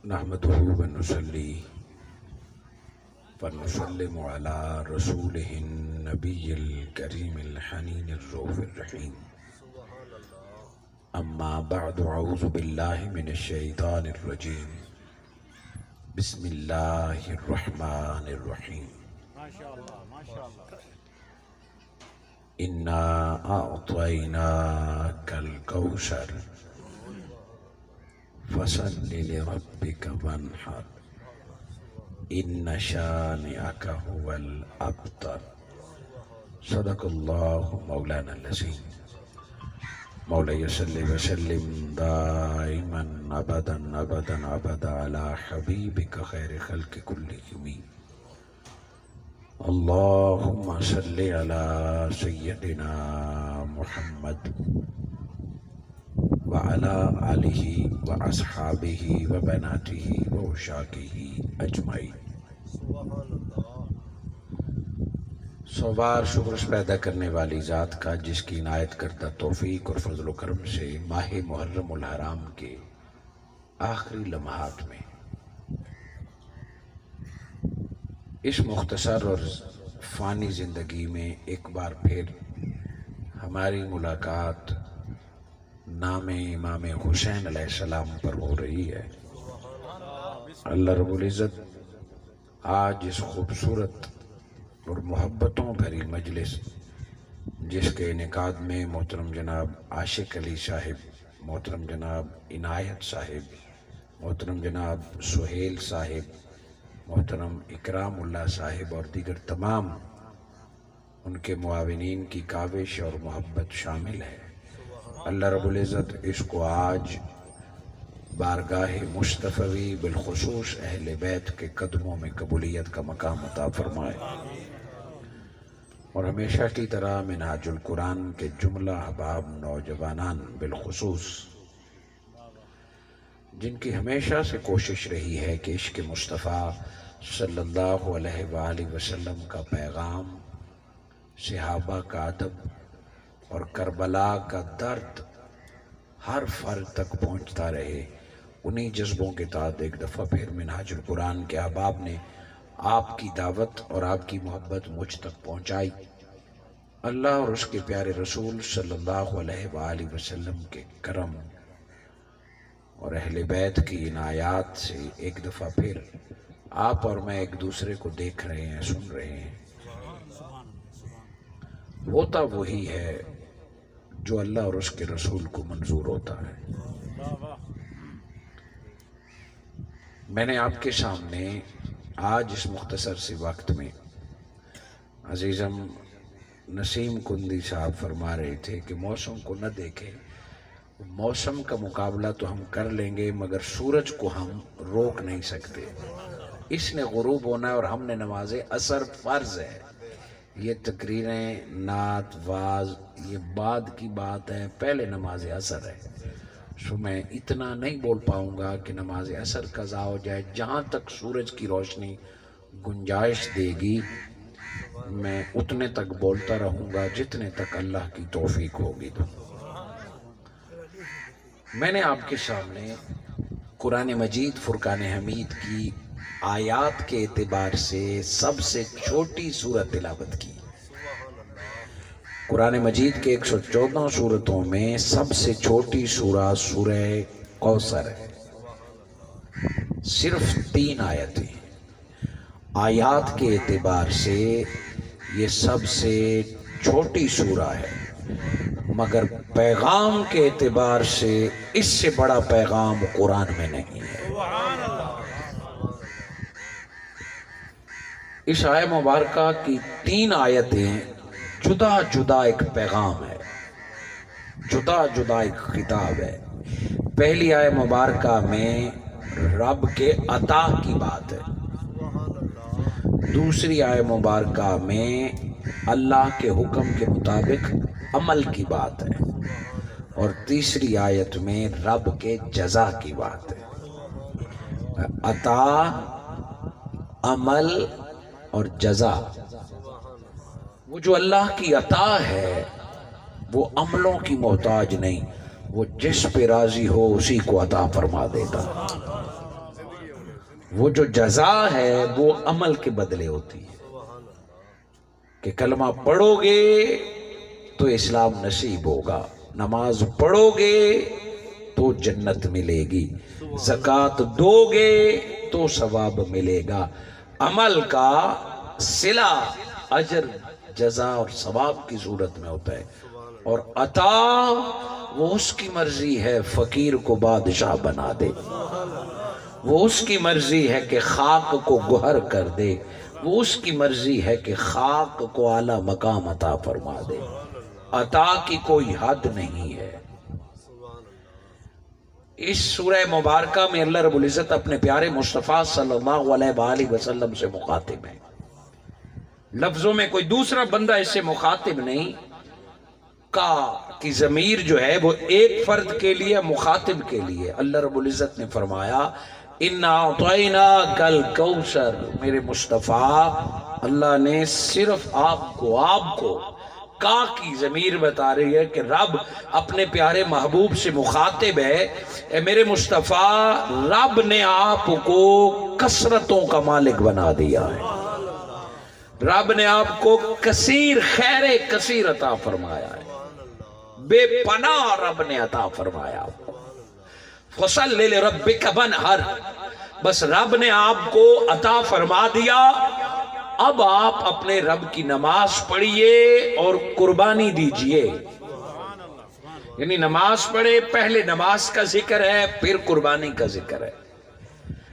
نحمده ونصلي ونسلم على رسوله النبي الكريم الحنين الرؤوف الرحيم. أما بعد، أعوذ بالله من الشيطان الرجيم. بسم الله الرحمن الرحيم. إنا أعطيناك الكوثر فصل لربك وانحر إن شانئك هو الأبتر. صدق الله مولانا العظيم. مولاي صل وسلم دائما أبدا أبدا أبدا على حبيبك خير خلق كلهم. اللهم صل على سيدنا محمد وعلى آله وأصحابه وبناته وعشاقه أجمعين. سو بار شکر اس پیدا کرنے والی ذات کا جس کی عنایت کردہ توفیق اور فضل و کرم سے ماہ محرم الحرام کے آخری لمحات میں اس مختصر اور فانی زندگی میں ایک بار پھر ہماری ملاقات نام امام حسین علیہ السلام پر ہو رہی ہے. اللہ رب العزت آج اس خوبصورت اور محبتوں بھری مجلس جس کے انعقاد میں محترم جناب عاشق علی صاحب، محترم جناب عنایت صاحب، محترم جناب سہیل صاحب، محترم اکرام اللہ صاحب اور دیگر تمام ان کے معاونین کی کاوش اور محبت شامل ہے. اللہ رب العزت اس کو آج بارگاہ مصطفی بالخصوص اہل بیت کے قدموں میں قبولیت کا مقام عطا فرمائے، اور ہمیشہ کی طرح منہاج القرآن کے جملہ احباب نوجوانان بالخصوص جن کی ہمیشہ سے کوشش رہی ہے کہ عشق مصطفیٰ صلی اللہ علیہ وآلہ وسلم کا پیغام، صحابہ کا ادب اور کربلا کا درد ہر فرد تک پہنچتا رہے، انہی جذبوں کے تحت ایک دفعہ پھر منہاج القرآن کے احباب نے آپ کی دعوت اور آپ کی محبت مجھ تک پہنچائی. اللہ اور اس کے پیارے رسول صلی اللہ علیہ وآلہ وسلم کے کرم اور اہل بیت کی عنایات سے ایک دفعہ پھر آپ اور میں ایک دوسرے کو دیکھ رہے ہیں، سن رہے ہیں. ہوتا وہی ہے جو اللہ اور اس کے رسول کو منظور ہوتا ہے. میں نے آپ کے سامنے آج اس مختصر سی وقت میں عزیزم نسیم کندی صاحب فرما رہے تھے کہ موسم کو نہ دیکھیں، موسم کا مقابلہ تو ہم کر لیں گے مگر سورج کو ہم روک نہیں سکتے. اس نے غروب ہونا ہے اور ہم نے نماز عصر فرض ہے. یہ تقریریں، نعت، واز یہ بعد کی بات ہے، پہلے نماز عصر ہے. سو میں اتنا نہیں بول پاؤں گا کہ نماز عصر قضا ہو جائے. جہاں تک سورج کی روشنی گنجائش دے گی میں اتنے تک بولتا رہوں گا جتنے تک اللہ کی توفیق ہوگی. تو میں نے آپ کے سامنے قرآن مجید فرقان حمید کی آیات کے اعتبار سے سب سے چھوٹی سورت تلاوت کی. قرآن مجید کے 114 سورتوں میں سب سے چھوٹی سورہ سورہ کوثر ہے. صرف 3 آیتیں. آیات کے اعتبار سے یہ سب سے چھوٹی سورہ ہے مگر پیغام کے اعتبار سے اس سے بڑا پیغام قرآن میں نہیں ہے. اس آیہ مبارکہ کی 3 آیتیں جدا جدا ایک پیغام ہے، جدا جدا ایک خطاب ہے. پہلی آیہ مبارکہ میں رب کے عطا کی بات ہے، دوسری آیہ مبارکہ میں اللہ کے حکم کے مطابق عمل کی بات ہے، اور تیسری آیت میں رب کے جزا کی بات ہے. عطا، عمل اور جزا. وہ جو اللہ کی عطا ہے وہ عملوں کی محتاج نہیں، وہ جس پہ راضی ہو اسی کو عطا فرما دیتا. وہ جو جزا ہے وہ عمل کے بدلے ہوتی ہے کہ کلمہ پڑھو گے تو اسلام نصیب ہوگا، نماز پڑھو گے تو جنت ملے گی، زکوٰۃ دو گے تو ثواب ملے گا۔ عمل کا صلہ اجر جزا اور ثواب کی صورت میں ہوتا ہے، اور عطا وہ اس کی مرضی ہے فقیر کو بادشاہ بنا دے، وہ اس کی مرضی ہے کہ خاک کو گوہر کر دے، وہ اس کی مرضی ہے کہ خاک کو اعلیٰ مقام عطا فرما دے۔ عطا کی کوئی حد نہیں ہے۔ اس سورہ مبارکہ میں اللہ رب العزت اپنے پیارے مصطفیٰ صلی اللہ علیہ وآلہ وسلم سے مخاطب ہے، لفظوں میں کوئی دوسرا بندہ اس سے مخاطب نہیں، کا کی ضمیر جو ہے وہ ایک فرد کے لیے مخاطب کے لیے۔ اللہ رب العزت نے فرمایا اِنَّا أَعْطَيْنَاكَ الْكَوْثَرَ، میرے مصطفیٰ اللہ نے صرف آپ کو کا کی ضمیر بتا رہی ہے کہ رب اپنے پیارے محبوب سے مخاطب ہے، اے میرے مصطفیٰ رب نے آپ کو کثرتوں کا مالک بنا دیا ہے، رب نے آپ کو کثیر خیر کثیر عطا فرمایا ہے، بے پناہ رب نے عطا فرمایا آپ کو۔ فَصَلِّ لِرَبِّكَ وَانْحَرْ، بس رب نے آپ کو عطا فرما دیا، اب آپ اپنے رب کی نماز پڑھیے اور قربانی دیجئے۔ یعنی نماز پڑھے، پہلے نماز کا ذکر ہے پھر قربانی کا ذکر ہے۔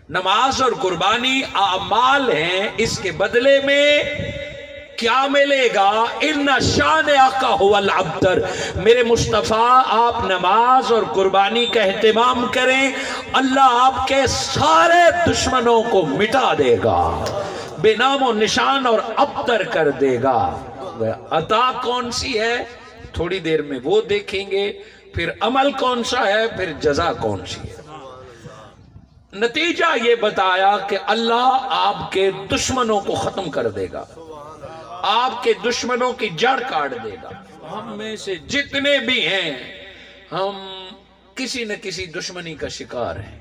نماز اور قربانی اعمال ہیں، اس کے بدلے میں کیا ملے گا؟ اِنَّ شَانِئَكَ هُوَ الْأَبْتَرُ، میرے مصطفیٰ آپ نماز اور قربانی کا اہتمام کریں، اللہ آپ کے سارے دشمنوں کو مٹا دے گا، بے نام و نشان اور ابتر کر دے گا۔ عطا کون سی ہے تھوڑی دیر میں وہ دیکھیں گے، پھر عمل کون سا ہے، پھر جزا کون سی ہے۔ نتیجہ یہ بتایا کہ اللہ آپ کے دشمنوں کو ختم کر دے گا، آپ کے دشمنوں کی جڑ کاٹ دے گا۔ ہم میں سے جتنے بھی ہیں ہم کسی نہ کسی دشمنی کا شکار ہیں۔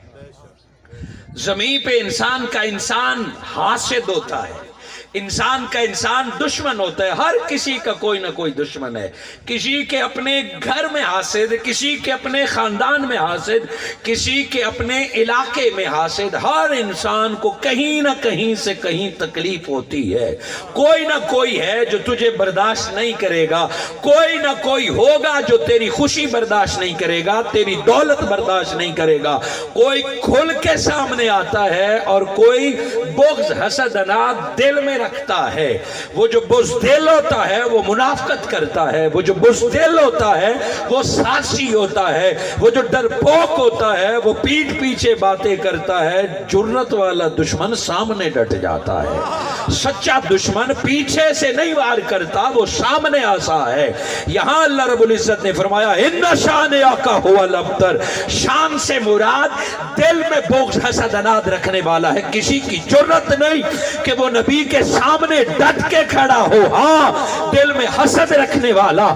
زمین پہ انسان کا انسان حاسد ہوتا ہے، انسان کا انسان دشمن ہوتا ہے، ہر کسی کا کوئی نہ کوئی دشمن ہے، کسی کے اپنے گھر میں حاسد، کسی کے اپنے خاندان میں حاسد، کسی کے اپنے علاقے میں حاسد، ہر انسان کو کہیں نہ کہیں سے کہیں تکلیف ہوتی ہے، کوئی نہ کوئی ہے جو تجھے برداشت نہیں کرے گا، کوئی نہ کوئی ہوگا جو تیری خوشی برداشت نہیں کرے گا، تیری دولت برداشت نہیں کرے گا، کوئی کھل کے سامنے آتا ہے اور کوئی بغض حسد اناد دل میں رکھتا ہے۔ وہ جو بزدل ہوتا ہے وہ منافقت کرتا ہے، وہ جو بزدل ہوتا ہے وہ سازشی ہوتا ہے، وہ جو ڈرپوک ہوتا ہے وہ پیٹھ پیچھے باتیں کرتا ہے۔ جرت والا دشمن سامنے ڈٹ جاتا ہے، سچا دشمن پیچھے سے نہیں وار کرتا، وہ سامنے آسا ہے۔ یہاں اللہ رب العزت نے فرمایا اِنَّ شَانِئَكَ هُوَ الْأَبْتَرُ، شان سے مراد دل میں بغض حسد اناد رکھنے والا ہے، کسی کی جرت نہیں کہ وہ نبی کے سامنے ڈٹ کے کھڑا ہو، ہاں دل میں حسد رکھنے والا،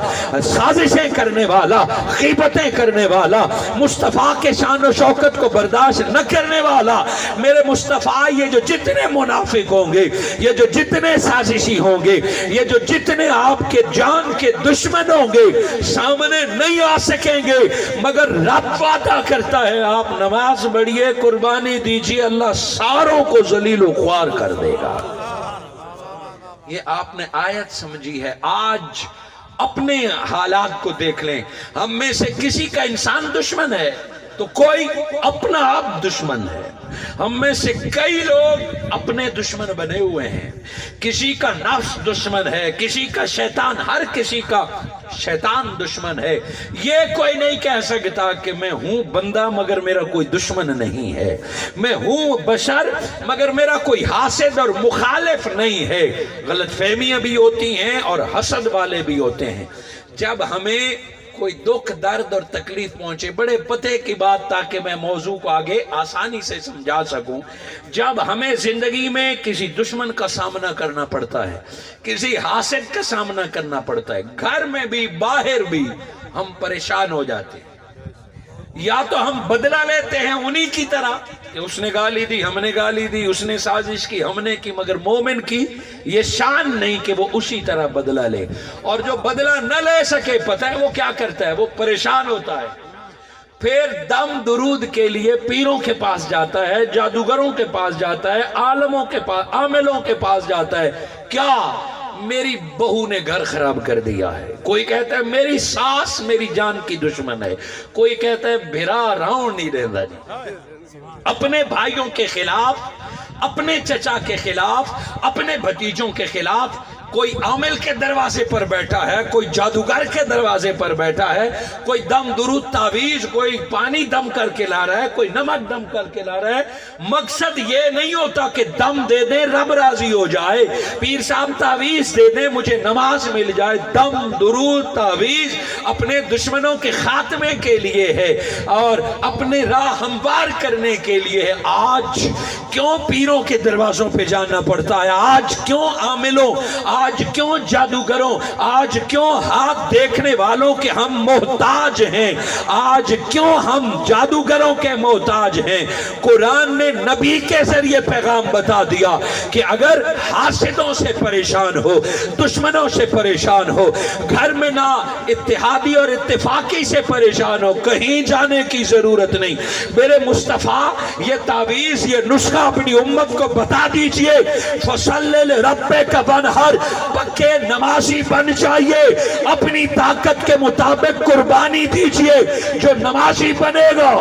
سازشیں کرنے والا، غیبتیں کرنے والا، مصطفیٰ کے شان و شوکت کو برداشت نہ کرنے والا، میرے مصطفیٰ یہ جو جتنے منافق ہوں گے، یہ جو جتنے سازشی ہوں گے، یہ جو جتنے آپ کے جان کے دشمن ہوں گے، سامنے نہیں آ سکیں گے، مگر رب وعدہ کرتا ہے آپ نماز پڑھیے، قربانی دیجیے، اللہ ساروں کو ذلیل و خوار کر دے گا۔ یہ آپ نے آیت سمجھی ہے۔ آج اپنے حالات کو دیکھ لیں، ہم میں سے کسی کا انسان دشمن ہے تو کوئی اپنا آپ دشمن ہے، ہم میں سے کئی لوگ اپنے دشمن بنے ہوئے ہیں، کسی کا نفس دشمن ہے، کسی کا شیطان، ہر کسی کا شیطان دشمن ہے۔ یہ کوئی نہیں کہہ سکتا کہ میں ہوں بندہ مگر میرا کوئی دشمن نہیں ہے، میں ہوں بشر مگر میرا کوئی حاسد اور مخالف نہیں ہے۔ غلط فہمیاں بھی ہوتی ہیں اور حسد والے بھی ہوتے ہیں۔ جب ہمیں کوئی دکھ درد اور تکلیف پہنچے، بڑے پتے کی بات تاکہ میں موضوع کو آگے آسانی سے سمجھا سکوں، جب ہمیں زندگی میں کسی دشمن کا سامنا کرنا پڑتا ہے، کسی حاسد کا سامنا کرنا پڑتا ہے، گھر میں بھی باہر بھی ہم پریشان ہو جاتے ہیں، یا تو ہم بدلہ لیتے ہیں انہی کی طرح کہ اس نے گالی دی، ہم نے گالی دی، اس نے سازش کی، ہم نے کی، مگر مومن کی یہ شان نہیں کہ وہ اسی طرح بدلہ لے. اور جو بدلہ نہ لے سکے، پتہ ہے وہ کیا کرتا ہے؟ وہ پریشان ہوتا ہے، پھر دم درود کے لیے پیروں کے پاس جاتا ہے، جادوگروں کے پاس جاتا ہے، عالموں کے پاس، عاملوں کے پاس جاتا ہے. کیا؟ میری بہو نے گھر خراب کر دیا ہے. کوئی کہتا ہے میری ساس میری جان کی دشمن ہے. کوئی کہتا ہے بھرا راؤں نہیں رہتا جی. اپنے بھائیوں کے خلاف، اپنے چچا کے خلاف، اپنے بھتیجوں کے خلاف. کوئی عامل کے دروازے پر بیٹھا ہے، کوئی جادوگر کے دروازے پر بیٹھا ہے، کوئی دم درود تعویذ، کوئی پانی دم کر کے لا رہا ہے، کوئی نمک دم کر کے لا رہا ہے. مقصد یہ نہیں ہوتا کہ دم دے دیں رب راضی ہو جائے، پیر صاحب تعویذ دے دیں مجھے نماز مل جائے. دم درود تعویذ اپنے دشمنوں کے خاتمے کے لیے ہے اور اپنے راہ ہموار کرنے کے لیے ہے. آج کیوں پیروں کے دروازوں پہ جانا پڑتا ہے؟ آج کیوں عاملوں، آج کیوں جادوگروں، آج کیوں ہاتھ دیکھنے والوں کے ہم محتاج ہیں؟ آج کیوں ہم جادوگروں کے محتاج ہیں؟ قرآن نے نبی کے ذریعے پیغام بتا دیا کہ اگر حاسدوں سے پریشان ہو، دشمنوں سے پریشان ہو، گھر میں نہ اتحادی اور اتفاقی سے پریشان ہو، کہیں جانے کی ضرورت نہیں. میرے مصطفیٰ یہ تعویذ، یہ نسخہ اپنی امت کو بتا دیجئے. فَصَلِّ لِرَبِّكَ وَانْحَرْ، پکے نمازی بن جائیے، اپنی طاقت کے مطابق قربانی دیجئے. جو نمازی بنے گا،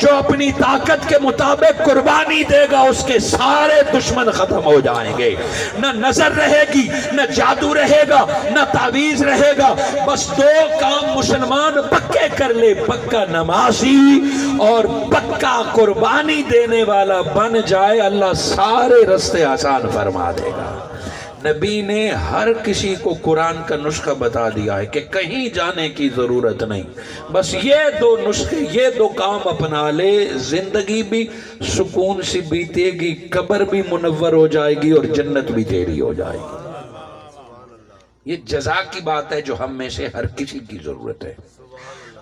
جو اپنی طاقت کے مطابق قربانی دے گا، اس کے سارے دشمن ختم ہو جائیں گے. نہ نظر رہے گی، نہ جادو رہے گا، نہ تعویذ رہے گا. بس دو کام مسلمان پکے کر لے، پکا نمازی اور پکا قربانی دینے والا بن جائے، اللہ سارے رستے آسان فرما دے گا. نبی نے ہر کسی کو قرآن کا نسخہ بتا دیا ہے کہ کہیں جانے کی ضرورت نہیں، بس یہ دو نسخے، یہ دو کام اپنا لے، زندگی بھی سکون سے بیتے گی، قبر بھی منور ہو جائے گی اور جنت بھی تیری ہو جائے گی. یہ جزا کی بات ہے جو ہم میں سے ہر کسی کی ضرورت ہے.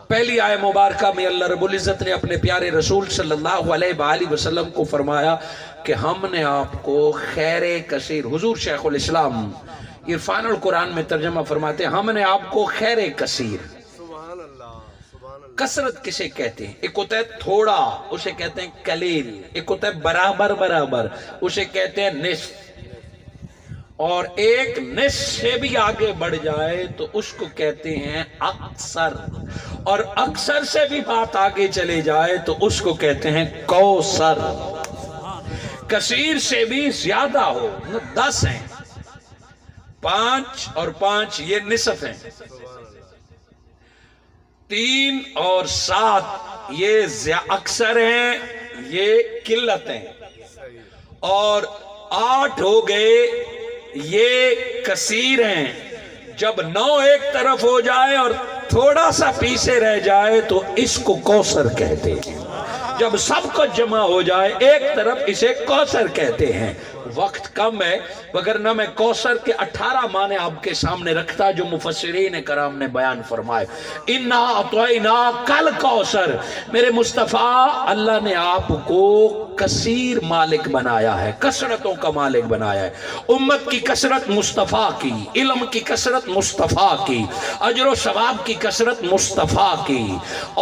پہلی آیت مبارکہ میں اللہ رب العزت نے اپنے پیارے رسول صلی اللہ علیہ وآلہ وسلم کو فرمایا کہ ہم نے آپ کو خیر کثیر، حضور شیخ الاسلام عرفان القرآن میں ترجمہ فرماتے ہیں، ہم نے آپ کو خیر کثیر. کثرت کسے کہتے ہیں؟ ایک ہوتا ہے تھوڑا، اسے کہتے ہیں قلیل. ایک ہوتا ہے برابر برابر، اسے کہتے ہیں نصف. اور ایک نصف سے بھی آگے بڑھ جائے تو اس کو کہتے ہیں اکثر. اور اکثر سے بھی بات آگے چلے جائے تو اس کو کہتے ہیں کوثر. کثیر سے بھی زیادہ ہو، 10 ہیں، 5 اور 5 یہ نصف ہیں، 3 اور 7 یہ اکثر ہیں، یہ قلت ہیں، اور 8 ہو گئے یہ کثیر ہیں. جب 9 ایک طرف ہو جائے اور تھوڑا سا پیچھے رہ جائے تو اس کو کوثر کہتے ہیں. جب سب کو جمع ہو جائے ایک طرف، اسے کوثر کہتے ہیں. وقت کم ہے وگرنہ میں کوثر کے 18 معنی آپ کے سامنے رکھتا جو مفسرین کرام نے بیان فرمائے. اِنَّا أَعْطَيْنَاكَ الْكَوْثَرَ. میرے مصطفیٰ، اللہ نے آپ کو کثیر مالک بنایا ہے، کثرتوں کا مالک بنایا ہے. امت کی کثرت مصطفیٰ کی، علم کی کثرت مصطفیٰ کی، اجر و ثواب کی کثرت مصطفیٰ کی،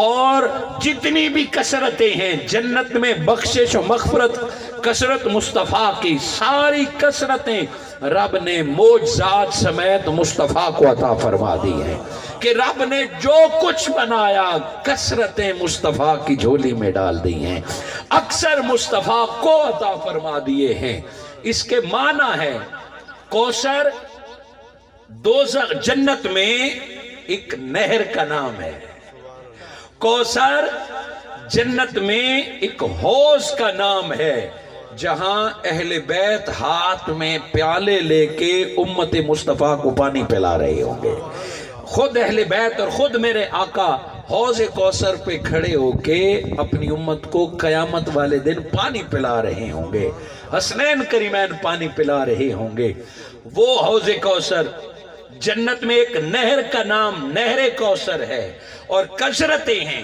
اور جتنی بھی کثرتیں ہیں جنت میں بخشش و مغفرت کثرت مصطفیٰ کی. ساری کثرتیں رب نے معجزات سمیت مصطفیٰ کو عطا فرما دی ہیں کہ رب نے جو کچھ بنایا کثرتیں مصطفیٰ کی جھولی میں ڈال دی ہیں، اکثر مصطفیٰ کو عطا فرما دیے ہیں. اس کے معنی ہے کوثر دوزخ جنت میں ایک نہر کا نام ہے. کوثر جنت میں ایک حوض کا نام ہے جہاں اہل بیت ہاتھ میں پیالے لے کے امت مصطفیٰ کو پانی پلا رہے ہوں گے. خود اہل بیت اور خود میرے آقا حوض کوثر پہ کھڑے ہو کے اپنی امت کو قیامت والے دن پانی پلا رہے ہوں گے. حسنین کریمین پانی پلا رہے ہوں گے. وہ حوض کوثر جنت میں ایک نہر کا نام نہر کوثر ہے، اور کثرتیں ہیں.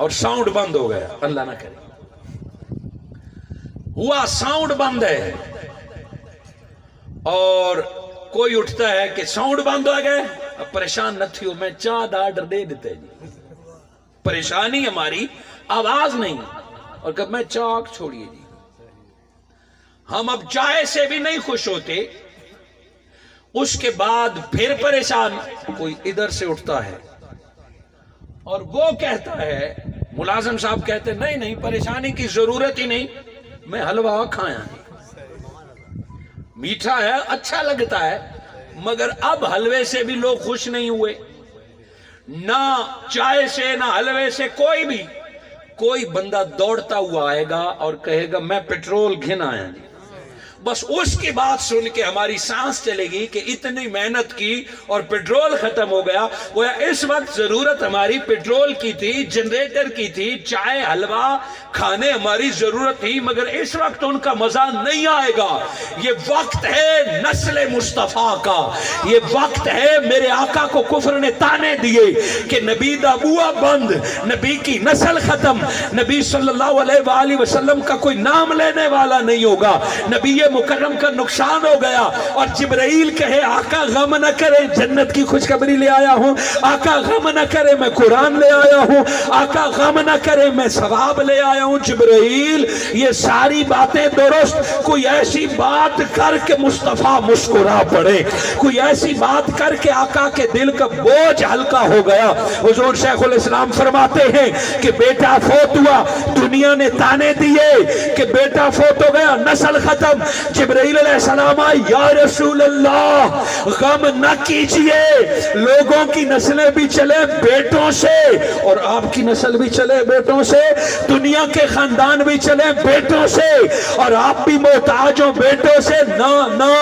اور ساؤنڈ بند ہو گیا، اللہ نہ کرے، ہوا ساؤنڈ بند ہے اور کوئی اٹھتا ہے کہ ساؤنڈ بند ہو گئے، اب پریشان نہ تھیو، میں چاند آرڈر دے دیتے جی، پریشانی ہماری آواز نہیں، اور کہ میں چاک چھوڑیے جی، ہم اب چائے سے بھی نہیں خوش ہوتے، اس کے بعد پھر پریشان، کوئی ادھر سے اٹھتا ہے اور وہ کہتا ہے، ملازم صاحب کہتے ہیں نہیں پریشانی کی ضرورت ہی نہیں، میں حلوہ کھایا نہیں، میٹھا ہے اچھا لگتا ہے، مگر اب حلوے سے بھی لوگ خوش نہیں ہوئے، نہ چائے سے نہ حلوے سے، کوئی بندہ دوڑتا ہوا آئے گا اور کہے گا میں پیٹرول گھن آیا جی، بس اس کی بات سن کے ہماری سانس چلے گی کہ اتنی محنت کی اور پیٹرول ختم ہو گیا، وہ اس وقت ضرورت ہماری پیٹرول کی تھی، جنریٹر کی تھی، چائے حلوہ کھانے ہماری ضرورت تھی، مگر اس وقت ان کا مزہ نہیں آئے گا۔ یہ وقت ہے نسل مصطفیٰ کا، یہ وقت ہے میرے آقا کو کفر نے تانے دیے کہ نبی دا بوا بند، نبی کی نسل ختم، نبی صلی اللہ علیہ وآلہ وسلم کا کوئی نام لینے والا نہیں ہوگا، نبی مکرم کا نقصان ہو گیا، اور جبرائیل کہے آقا غم نہ کرے، جنت کی خوشخبری لے آیا ہوں، آقا غم نہ کرے میں قرآن لے آیا ہوں، آقا غم نہ کرے میں ثواب لے آیا ہوں، جبرائیل یہ ساری باتیں درست، کوئی ایسی بات کر کے مصطفیٰ مسکرا پڑے، کوئی ایسی بات کر کے آقا کے دل کا بوجھ ہلکا ہو گیا۔ حضور شیخ الاسلام فرماتے ہیں کہ بیٹا فوت ہوا، دنیا نے تانے دیے کہ بیٹا فوت ہو گیا، نسل ختم، جبرائیل علیہ السلام آئے، یا رسول اللہ غم نہ کیجئے، لوگوں کی نسلیں بھی چلے بیٹوں سے، اور آپ کی نسل بھی چلے بیٹوں سے، دنیا کے خاندان بھی چلے بیٹوں سے، اور آپ بھی محتاج ہو بیٹوں سے، نہ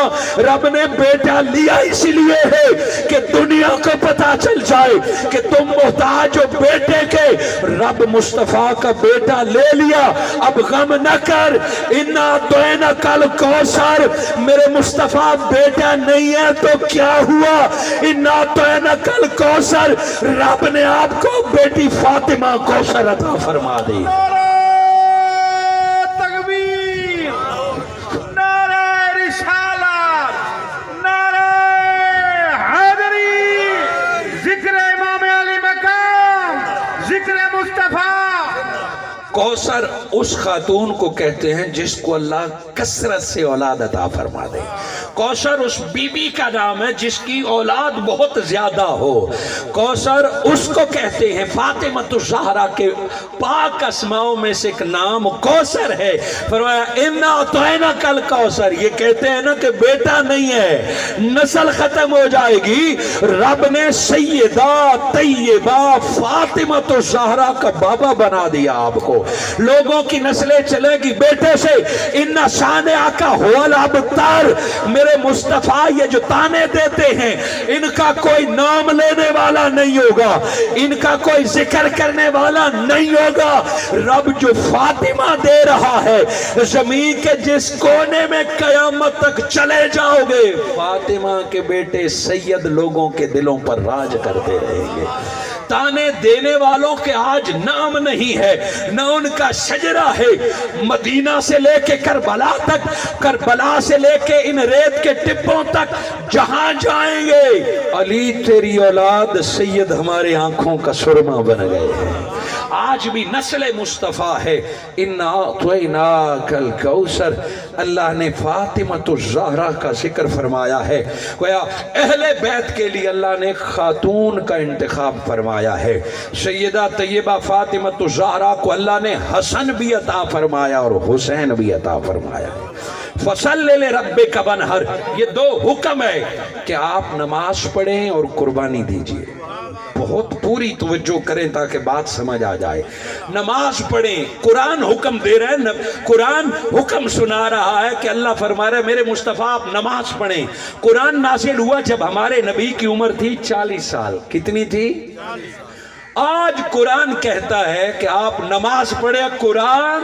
رب نے بیٹا لیا اس لیے ہے کہ دنیا کو پتا چل جائے کہ تم محتاج ہو بیٹے کے، رب مصطفیٰ کا بیٹا لے لیا، اب غم نہ کر، انا دوینا کل کوثر، میرے مصطفیٰ بیٹا نہیں ہے تو کیا ہوا، انا دوینا کل کوثر، رب نے آپ کو بیٹی فاطمہ کوثر عطا فرما دی۔ تکبیر، نعرہ رسالت، نعرہ حیدری، ذکر امام علی مقام، ذکر مصطفیٰ۔ کوثر اس خاتون کو کہتے ہیں جس کو اللہ کثرت سے اولاد عطا فرما دے، کوثر اس بی بی کا نام ہے جس کی اولاد بہت زیادہ ہو، کوثر اس کو کہتے ہیں، فاطمہ الزہرا کے پاک اسماؤں میں سے ایک نام کوثر ہے، فرمایا انا اعطیناک کل کوثر، یہ کہتے ہیں نا کہ بیٹا نہیں ہے، نسل ختم ہو جائے گی، رب نے سیدہ طیبہ فاطمہ الزہرا کا بابا بنا دیا آپ کو، لوگوں کی نسلیں چلے گی بیٹے سے، ان شان آقا هو الابتر، میرے مصطفیٰ یہ جو تانے دیتے ہیں ان کا کوئی نام لینے والا نہیں ہوگا، ان کا کوئی ذکر کرنے والا نہیں ہوگا، رب جو فاطمہ دے رہا ہے، زمین کے جس کونے میں قیامت تک چلے جاؤ گے، فاطمہ کے بیٹے سید لوگوں کے دلوں پر راج کرتے رہیں گے۔ تانے دینے والوں کے آج نام نہیں ہے، نہ ان کا شجرہ ہے، مدینہ سے لے کے کربلا تک، کربلا سے لے کے ان ریت کے ٹپوں تک جہاں جائیں گے، علی تیری اولاد سید ہمارے آنکھوں کا سرما بن گئے ہیں، آج بھی نسل مصطفیٰ ہے۔ انا اعطیناک الکوثر، اللہ نے فاطمہ الزہرا کا ذکر فرمایا ہے، گویا اہل بیت کے لیے اللہ نے خاتون کا انتخاب فرمایا ہے، سیدہ طیبہ فاطمہ الزہرا کو اللہ نے حسن بھی عطا فرمایا اور حسین بھی عطا فرمایا ہے۔ فصلی لربک وانحر، یہ دو حکم ہے کہ آپ نماز پڑھیں اور قربانی دیجئے، بہت پوری توجہ کریں تاکہ بات سمجھ آ جائے، نماز پڑھیں، قرآن حکم دے رہے ہیں، قرآن حکم سنا رہا ہے کہ اللہ فرما رہا ہے میرے مصطفیٰ آپ نماز پڑھیں، قرآن نازل ہوا جب ہمارے نبی کی عمر تھی 40 سال، کتنی تھی؟ آج قرآن کہتا ہے کہ آپ نماز پڑھیں، قرآن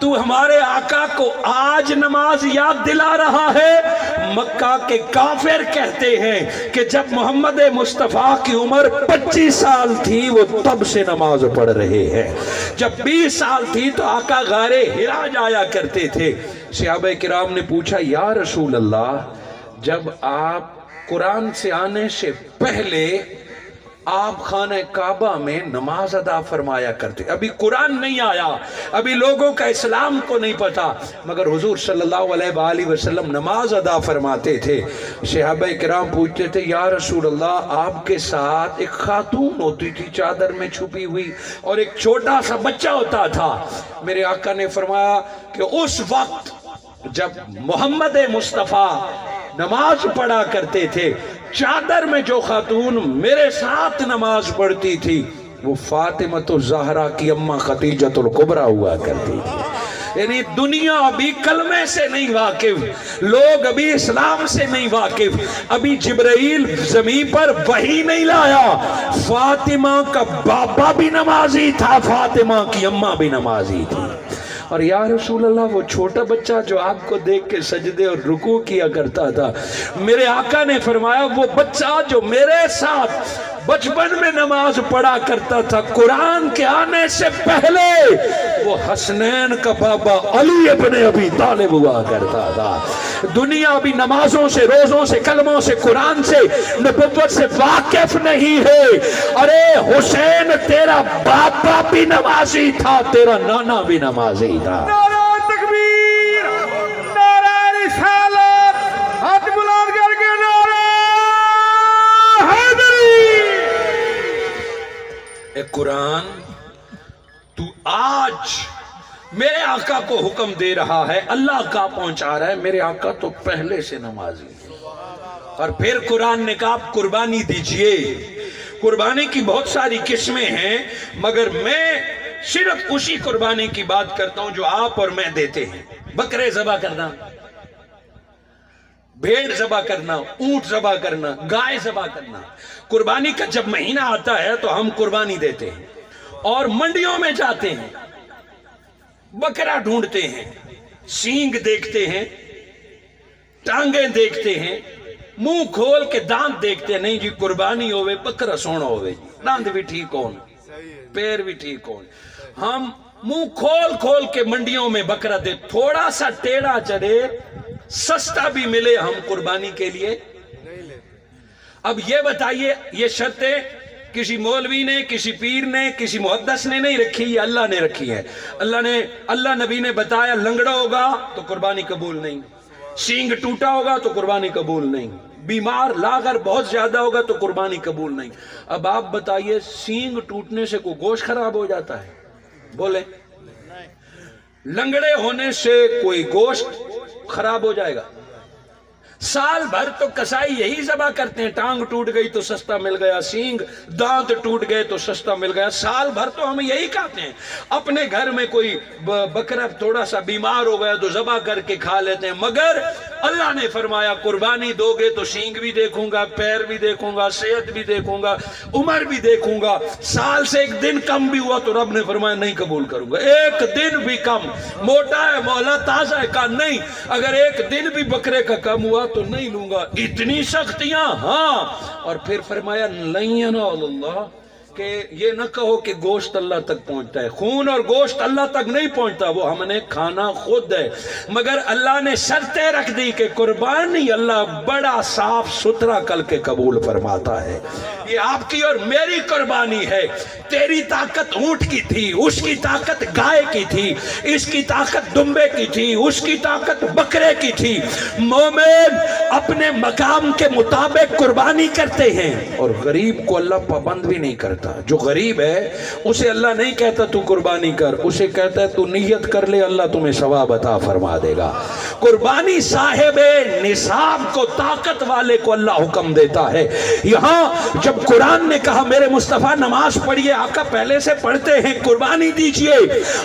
تو ہمارے آقا کو آج نماز یاد دلا رہا ہے؟ مکہ کے کافر کہتے ہیں کہ جب محمد مصطفیٰ کی عمر 25 سال تھی وہ تب سے نماز پڑھ رہے ہیں. جب 20 سال تھی تو آقا غار حرا جایا کرتے تھے. صحابہ کرام نے پوچھا یا رسول اللہ، جب آپ قرآن سے آنے سے پہلے آپ خانہ کعبہ میں نماز ادا فرمایا کرتے، ابھی قرآن نہیں آیا، ابھی لوگوں کا اسلام کو نہیں پتا، مگر حضور صلی اللہ علیہ وآلہ وسلم نماز ادا فرماتے تھے. صحابہ کرام پوچھتے تھے یا رسول اللہ، آپ کے ساتھ ایک خاتون ہوتی تھی چادر میں چھپی ہوئی اور ایک چھوٹا سا بچہ ہوتا تھا. میرے آقا نے فرمایا کہ اس وقت جب محمد مصطفیٰ نماز پڑھا کرتے تھے، چادر میں جو خاتون میرے ساتھ نماز پڑھتی تھی وہ فاطمہ الزہرا کی اماں خدیجۃ الکبریٰ ہوا کرتی تھی. یعنی دنیا ابھی کلمے سے نہیں واقف، لوگ ابھی اسلام سے نہیں واقف، ابھی جبرائیل زمین پر وحی نہیں لایا. فاطمہ کا بابا بھی نمازی تھا، فاطمہ کی اماں بھی نمازی تھی. اور یا رسول اللہ، وہ چھوٹا بچہ جو آپ کو دیکھ کے سجدے اور رکوع کیا کرتا تھا، میرے آقا نے فرمایا وہ بچہ جو میرے ساتھ بچپن میں نماز پڑھا کرتا تھا قرآن کے آنے سے پہلے، وہ حسنین کا بابا علی ابن ابی طالب ہوا کرتا تھا. دنیا ابھی نمازوں سے، روزوں سے، کلموں سے، قرآن سے، نبوت سے واقف نہیں ہے. ارے حسین تیرا بابا بھی نمازی تھا، تیرا نانا بھی نمازی تھا. نعرہ تکبیر، نعرہ رسالت، ہاتھ بلند کر کے نعرہ حیدری. اے قرآن، تو آج میرے آقا کو حکم دے رہا ہے، اللہ کا پہنچا رہا ہے، میرے آقا تو پہلے سے نمازی ہے. اور پھر قرآن نے کہا قربانی دیجئے. قربانی کی بہت ساری قسمیں ہیں، مگر میں صرف اسی قربانی کی بات کرتا ہوں جو آپ اور میں دیتے ہیں. بکرے ذبح کرنا، بھیڑ ذبح کرنا، اونٹ ذبح کرنا، گائے ذبح کرنا. قربانی کا جب مہینہ آتا ہے تو ہم قربانی دیتے ہیں اور منڈیوں میں جاتے ہیں، بکرا ڈھونڈتے ہیں، سینگ دیکھتے ہیں، ٹانگیں دیکھتے ہیں، منہ کھول کے دانت دیکھتے ہیں. نہیں جی قربانی ہوئے بکرا سونا ہوئے، دانت بھی ٹھیک ہون، پیر بھی ٹھیک ہون. ہم منہ کھول کھول کے منڈیوں میں بکرا دے، تھوڑا سا ٹیڑھا چلے، سستا بھی ملے، ہم قربانی کے لیے. اب یہ بتائیے، یہ شرطیں کسی مولوی نے، کسی پیر نے، کسی محدث نے نہیں رکھی، یہ اللہ نے رکھی ہے. اللہ نبی نے بتایا لنگڑا ہوگا تو قربانی قبول نہیں، سینگ ٹوٹا ہوگا تو قربانی قبول نہیں، بیمار لاغر بہت زیادہ ہوگا تو قربانی قبول نہیں. اب آپ بتائیے سینگ ٹوٹنے سے کوئی گوشت خراب ہو جاتا ہے؟ بولے. لنگڑے ہونے سے کوئی گوشت خراب ہو جائے گا؟ سال بھر تو کسائی یہی ذبح کرتے ہیں، ٹانگ ٹوٹ گئی تو سستا مل گیا، سینگ دانت ٹوٹ گئے تو سستا مل گیا. سال بھر تو ہم یہی کھاتے ہیں. اپنے گھر میں کوئی بکرا تھوڑا سا بیمار ہو گیا تو ذبح کر کے کھا لیتے ہیں. مگر اللہ نے فرمایا قربانی دو گے تو سینگ بھی دیکھوں گا، پیر بھی دیکھوں گا، صحت بھی دیکھوں گا، عمر بھی دیکھوں گا. سال سے ایک دن کم بھی ہوا تو رب نے فرمایا نہیں قبول کروں گا. ایک دن بھی کم، موٹا ہے مولا تازہ ہے کہا نہیں، اگر ایک دن بھی بکرے کا کم ہوا تو نہیں لوں گا. اتنی سختیاں. ہاں. اور پھر فرمایا لن ینال اللہ، کہ یہ نہ کہو کہ گوشت اللہ تک پہنچتا ہے، خون اور گوشت اللہ تک نہیں پہنچتا، وہ ہم نے کھانا خود ہے. مگر اللہ نے شرطیں رکھ دی کہ قربانی اللہ بڑا صاف ستھرا کر کے قبول فرماتا ہے. یہ آپ کی اور میری قربانی ہے. تیری طاقت اونٹ کی تھی، اس کی طاقت گائے کی تھی، اس کی طاقت دمبے کی تھی، اس کی طاقت بکرے کی تھی. مومن اپنے مقام کے مطابق قربانی کرتے ہیں. اور غریب کو اللہ پابند بھی نہیں کرتا. جو غریب ہے اسے اللہ نہیں کہتا تو قربانی کر، اسے کہتا ہے تو نیت کر لے، اللہ تمہیں ثواب عطا فرما دے گا. قربانی صاحب نصاب کو، طاقت والے کو اللہ حکم دیتا ہے. یہاں جب قرآن نے کہا میرے مصطفیٰ نماز پڑھیے، آقا پہلے سے پڑھتے ہیں، قربانی دیجئے.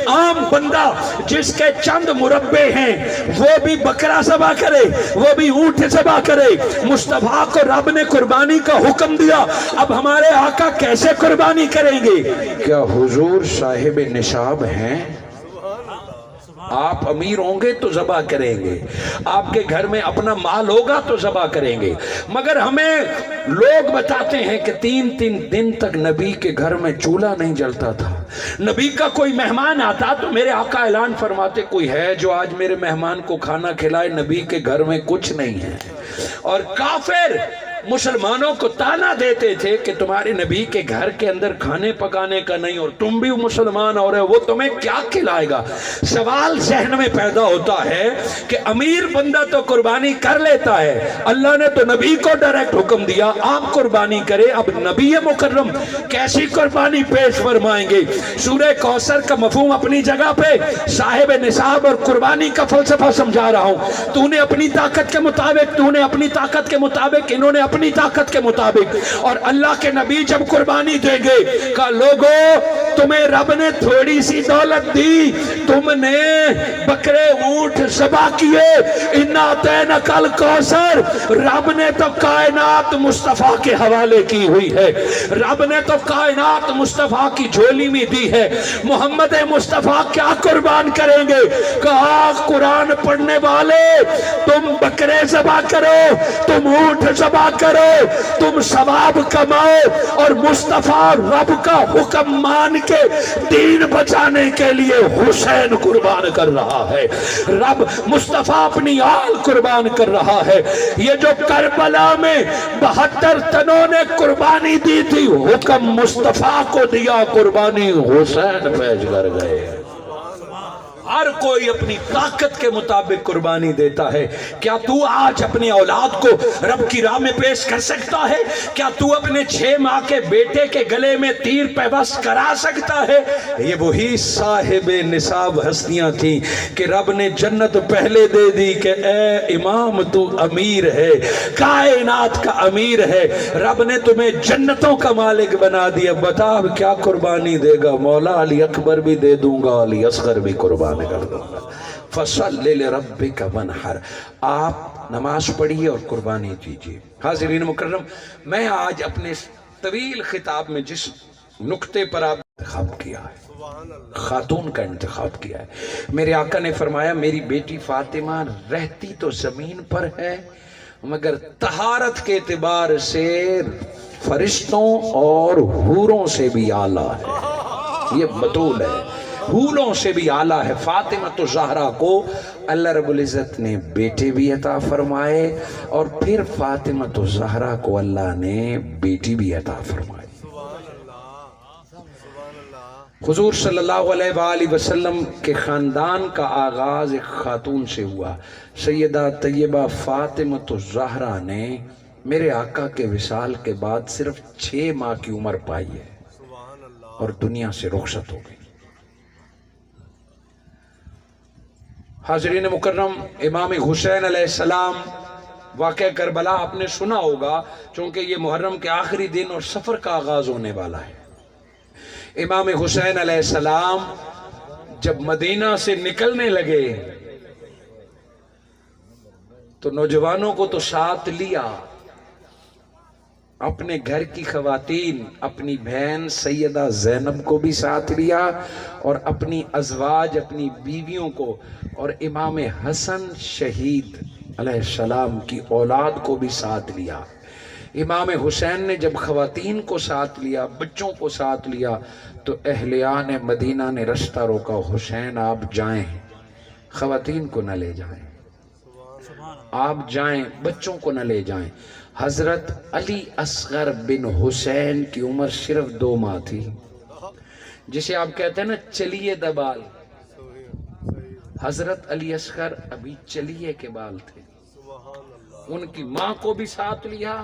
عام بندہ جس کے چند مربے ہیں وہ بھی بکرا ذبح کرے، وہ بھی اونٹ ذبح کرے. مصطفیٰ کو رب نے قربانی کا حکم دیا. اب ہمارے آقا کیسے قربانی کریں گے؟ کیا حضور صاحب نصاب ہیں؟ آپ امیر ہوں گے تو ذبح کریں گے، آپ کے گھر میں اپنا مال ہوگا تو ذبح کریں گے، مگر ہمیں لوگ بتاتے ہیں کہ 3 دن تک نبی کے گھر میں چولہا نہیں جلتا تھا۔ نبی کا کوئی مہمان آتا تو میرے آقا اعلان فرماتے کوئی ہے جو آج میرے مہمان کو کھانا کھلائے؟ نبی کے گھر میں کچھ نہیں ہے۔ اور کافر مسلمانوں کو تانا دیتے تھے کہ تمہارے نبی کے گھر کے اندر کھانے پکانے کا نہیں، اور تم بھی مسلمان ہو رہے ہو، وہ تمہیں کیا کھلائے گا؟ سوال ذہن میں پیدا ہوتا ہے کہ امیر بندہ تو قربانی کر لیتا ہے، اللہ نے تو نبی کو ڈائریکٹ حکم دیا آپ قربانی کرے، اب نبی مکرم کیسی قربانی پیش فرمائیں گے؟ سورہ کوثر کا مفہوم اپنی جگہ پہ، صاحب نصاب اور قربانی کا فلسفہ سمجھا رہا ہوں۔ تو نے اپنی طاقت کے مطابق، تو نے اپنی طاقت کے مطابق، انہوں نے اپنی طاقت کے مطابق، اور اللہ کے نبی جب قربانی دیں گے کہا لوگو تمہیں رب نے تھوڑی سی دولت دی، تم نے بکرے اونٹ ذبح کیے، انا اعطیناک الکوثر، رب نے تو کائنات مصطفیٰ کے حوالے کی ہوئی ہے، رب نے تو کائنات مصطفیٰ کی جھولی میں دی ہے، محمد مصطفیٰ کیا قربان کریں گے؟ کہا قرآن پڑھنے والے تم بکرے ذبح کرو، تم اونٹ ذبح کرو، تم ثواب کماؤ، اور مصطفیٰ رب کا حکم مان کے دین بچانے کے لیے حسین قربان کر رہا ہے، رب مصطفیٰ اپنی آل قربان کر رہا ہے۔ یہ جو کربلا میں 72 تنوں نے قربانی دی تھی، حکم مصطفیٰ کو دیا، قربانی حسین پیش کر گئے۔ ہر کوئی اپنی طاقت کے مطابق قربانی دیتا ہے۔ کیا تو آج اپنی اولاد کو رب کی راہ میں پیش کر سکتا ہے؟ کیا تو اپنے 6 ماہ کے بیٹے کے گلے میں تیر پیوست کرا سکتا ہے؟ یہ وہی صاحب نصاب ہستیاں تھیں کہ رب نے جنت پہلے دے دی کہ اے امام تو امیر ہے، کائنات کا امیر ہے، رب نے تمہیں جنتوں کا مالک بنا دیا، بتا اب کیا قربانی دے گا؟ مولا علی اکبر بھی دے دوں گا، علی اصغر بھی قربان کر دوں گا۔ فَصَلِّ لِرَبِّكَ وَانْحَرْ، آپ نماز پڑھیے اور قربانی دیجیے۔ حاضرین مکرم، میں آج اپنے طویل خطاب میں جس نقطے پر آپ انتخاب کیا ہے، خاتون کا انتخاب کیا ہے، میرے آقا نے فرمایا میری بیٹی فاطمہ رہتی تو زمین پر ہے مگر طہارت کے اعتبار سے فرشتوں اور حوروں سے بھی اعلیٰ ہے، یہ بطول ہے، حوروں سے بھی اعلیٰ ہے۔ فاطمہ تو زہرا کو اللہ رب العزت نے بیٹے بھی عطا فرمائے، اور پھر فاطمہ تو زہرا کو اللہ نے بیٹی بھی عطا فرمائی۔ حضور صلی اللہ علیہ وآلہ وسلم کے خاندان کا آغاز ایک خاتون سے ہوا۔ سیدہ طیبہ فاطمہ تو زہرا نے میرے آقا کے وصال کے بعد صرف 6 ماہ کی عمر پائی ہے اور دنیا سے رخصت ہو گئی۔ حاضرین مکرم، امام حسین علیہ السلام، واقعہ کربلا آپ نے سنا ہوگا چونکہ یہ محرم کے آخری دن اور سفر کا آغاز ہونے والا ہے۔ امام حسین علیہ السلام جب مدینہ سے نکلنے لگے تو نوجوانوں کو تو ساتھ لیا، اپنے گھر کی خواتین، اپنی بہن سیدہ زینب کو بھی ساتھ لیا، اور اپنی ازواج، اپنی بیویوں کو، اور امام حسن شہید علیہ السلام کی اولاد کو بھی ساتھ لیا۔ امام حسین نے جب خواتین کو ساتھ لیا، بچوں کو ساتھ لیا، تو اہلیان مدینہ نے رستہ روکا، حسین آپ جائیں، خواتین کو نہ لے جائیں، آپ جائیں، بچوں کو نہ لے جائیں۔ حضرت علی اصغر بن حسین کی عمر صرف 2 ماہ تھی، جسے آپ کہتے ہیں نا چلیے دبال، حضرت علی اصغر ابھی چلیے کے بال تھے، ان کی ماں کو بھی ساتھ لیا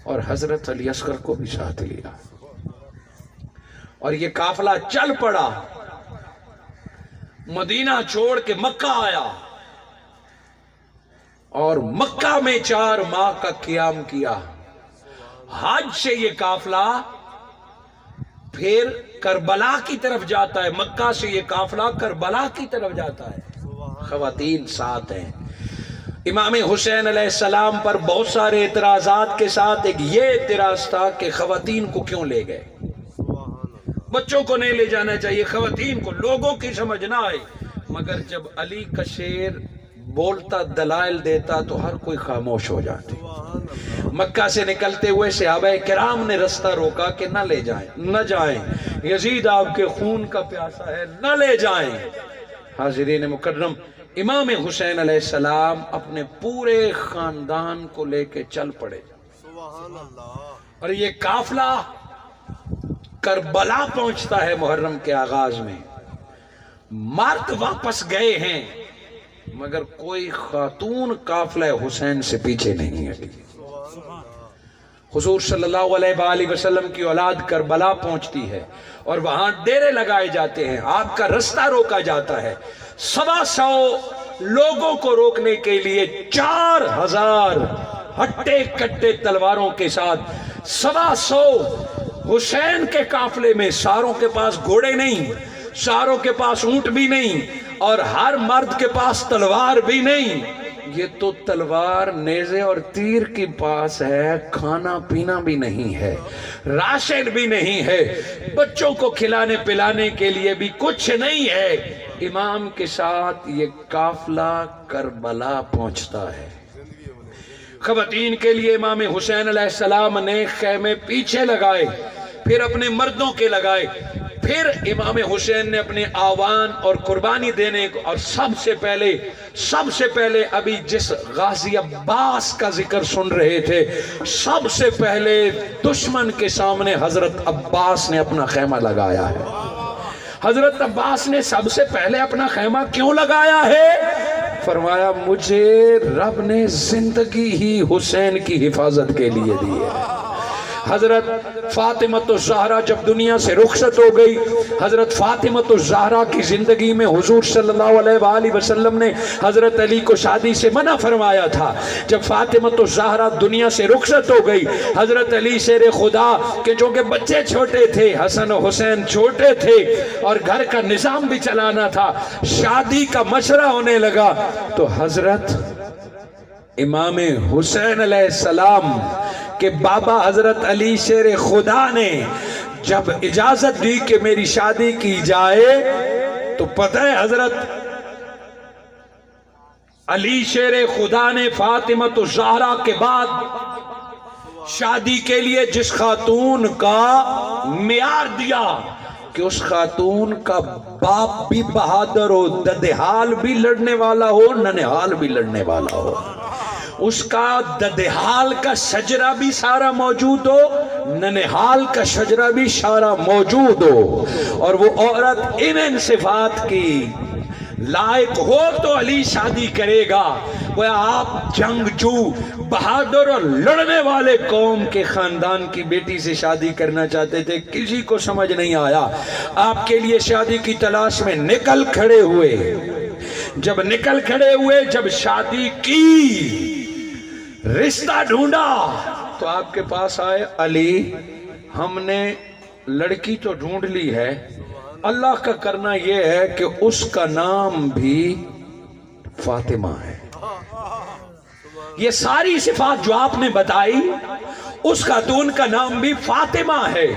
اور حضرت علی اصغر کو بھی ساتھ لیا، اور یہ قافلہ چل پڑا، مدینہ چھوڑ کے مکہ آیا، اور مکہ میں 4 ماہ کا قیام کیا۔ حج سے یہ قافلہ پھر کربلا کی طرف جاتا ہے، مکہ سے یہ قافلہ کربلا کی طرف جاتا ہے، خواتین ساتھ ہیں۔ امام حسین علیہ السلام پر بہت سارے اعتراضات کے ساتھ ایک یہ اعتراض تھا کہ خواتین کو کیوں لے گئے، بچوں کو نہیں لے جانا چاہیے، خواتین کو، لوگوں کی سمجھ نہ آئے۔ مگر جب علی کا شیر بولتا دلائل دیتا تو ہر کوئی خاموش ہو جاتے. مکہ سے نکلتے ہوئے صحابہ کرام نے رستہ روکا کہ نہ لے جائیں، نہ جائیں، یزید آپ کے خون کا پیاسا ہے، نہ لے جائیں. حاضرین مکرم، امام حسین علیہ السلام اپنے پورے خاندان کو لے کے چل پڑے. اور یہ قافلہ کربلا پہنچتا ہے محرم کے آغاز میں. مرد واپس گئے ہیں مگر کوئی خاتون قافلہ حسین سے پیچھے نہیں ہٹی. حضور صلی اللہ علیہ وآلہ وسلم کی اولاد کربلا پہنچتی ہے اور وہاں ڈیرے لگائے جاتے ہیں، آپ کا رستہ روکا جاتا ہے. 125 لوگوں کو روکنے کے لیے 4000 ہٹے کٹے تلواروں کے ساتھ 125 حسین کے قافلے میں. ساروں کے پاس گھوڑے نہیں، ساروں کے پاس اونٹ بھی نہیں، اور ہر مرد کے پاس تلوار بھی نہیں. یہ تو تلوار نیزے اور تیر کے پاس ہے، کھانا پینا بھی نہیں ہے، راشن بھی نہیں ہے، بچوں کو کھلانے پلانے کے لیے بھی کچھ نہیں ہے. امام کے ساتھ یہ قافلہ کربلا پہنچتا ہے. خواتین کے لیے امام حسین علیہ السلام نے خیمے پیچھے لگائے، پھر اپنے مردوں کے لگائے، پھر امام حسین نے اپنے آوان اور قربانی دینے کو، اور سب سے پہلے ابھی جس غازی عباس کا ذکر سن رہے تھے، سب سے پہلے دشمن کے سامنے حضرت عباس نے اپنا خیمہ لگایا ہے. حضرت عباس نے سب سے پہلے اپنا خیمہ کیوں لگایا ہے؟ فرمایا مجھے رب نے زندگی ہی حسین کی حفاظت کے لیے دی ہے. حضرت فاطمہ الزہرا جب دنیا سے رخصت ہو گئی، حضرت فاطمہ الزہرا کی زندگی میں حضور صلی اللہ علیہ وآلہ وسلم نے حضرت علی کو شادی سے منع فرمایا تھا. جب فاطمہ الزہرا دنیا سے رخصت ہو گئی، حضرت علی شیر خدا کے جو کہ بچے چھوٹے تھے، حسن و حسین چھوٹے تھے اور گھر کا نظام بھی چلانا تھا، شادی کا مشورہ ہونے لگا تو حضرت امام حسین علیہ السلام کہ بابا حضرت علی شیر خدا نے جب اجازت دی کہ میری شادی کی جائے تو پتہ ہے حضرت علی شیر خدا نے فاطمہ الزہرا کے بعد شادی کے لیے جس خاتون کا معیار دیا کہ اس خاتون کا باپ بھی بہادر ہو، ددحال بھی لڑنے والا ہو، ننہال بھی لڑنے والا ہو، اس کا ددحال کا شجرہ بھی سارا موجود ہو، ننہال کا شجرہ بھی سارا موجود ہو، اور وہ عورت ان صفات کی لائق ہو تو علی شادی کرے گا. وہ آپ جنگجو بہادر اور لڑنے والے قوم کے خاندان کی بیٹی سے شادی کرنا چاہتے تھے، کسی کو سمجھ نہیں آیا. آپ کے لیے شادی کی تلاش میں نکل کھڑے ہوئے، جب شادی کی، رشتہ ڈھونڈا تو آپ کے پاس آئے، علی ہم نے لڑکی تو ڈھونڈ لی ہے، اللہ کا کرنا یہ ہے کہ اس کا نام بھی فاطمہ ہے. یہ ساری صفات جو آپ نے بتائی، اس خاتون کا نام بھی فاطمہ ہے.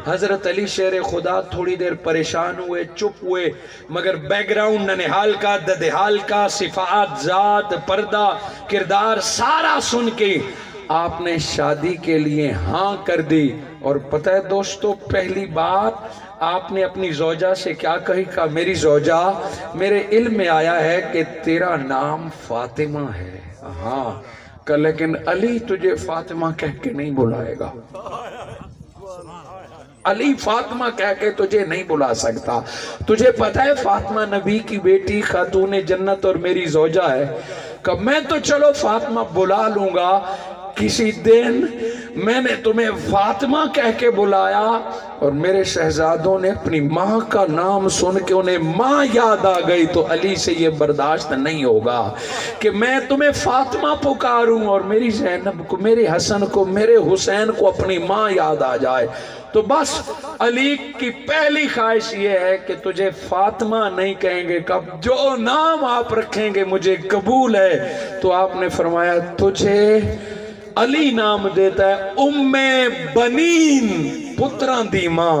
حضرت علی شیر خدا تھوڑی دیر پریشان ہوئے، چپ ہوئے، مگر بیک گراؤنڈ ننہال کا، ددحال کا، صفات، ذات، پردہ، کردار سارا سن کے آپ نے شادی کے لیے ہاں کر دی. اور پتہ ہے دوستو، پہلی بات آپ نے اپنی زوجہ سے کیا کہا؟ میری زوجہ، میرے علم میں آیا ہے کہ تیرا نام فاطمہ ہے. ہاں کہ لیکن علی تجھے فاطمہ کہہ کے نہیں بلائے گا، علی فاطمہ کہہ کے تجھے نہیں بلا سکتا. تجھے پتہ ہے فاطمہ نبی کی بیٹی، خاتون جنت اور میری زوجہ ہے. کہ میں تو چلو فاطمہ بلا لوں گا، کسی دن میں نے تمہیں فاطمہ کہہ کے بلایا اور میرے شہزادوں نے اپنی ماں کا نام سن کے انہیں ماں یاد آ گئی تو علی سے یہ برداشت نہیں ہوگا کہ میں تمہیں فاطمہ پکاروں اور میری زینب کو، میرے حسن کو، میرے حسین کو اپنی ماں یاد آ جائے. تو بس علی کی پہلی خواہش یہ ہے کہ تجھے فاطمہ نہیں کہیں گے، کب جو نام آپ رکھیں گے مجھے قبول ہے. تو آپ نے فرمایا تجھے علی نام دیتا ہے ام بنین، پتران دی ماں.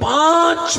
5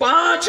5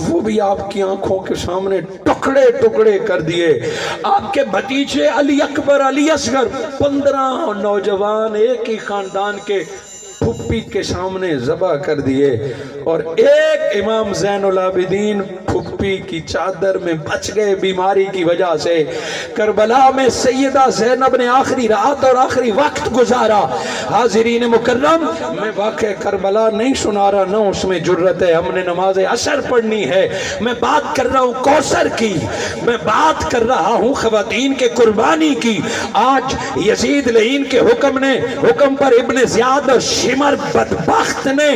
وہ بھی آپ کی آنکھوں کے سامنے ٹکڑے ٹکڑے کر دیے. آپ کے بھتیجے علی اکبر علی اصغر 15 نوجوان ایک ہی خاندان کے پھپھی کے سامنے ذبح کر دیے, اور ایک امام زین العابدین پھپھی کی چادر میں بچ گئے بیماری کی وجہ سے. کربلا میں سیدہ زینب نے آخری رات اور آخری وقت گزارا. حاضرین مکرم, میں واقع کربلا نہیں سنا رہا, نہ اس میں جرت ہے, ہم نے نماز عصر پڑھنی ہے. میں بات کر رہا ہوں کوثر کی, میں بات کر رہا ہوں خواتین کے قربانی کی. آج یزید لعین کے حکم پر ابن زیاد اور شمر بدبخت نے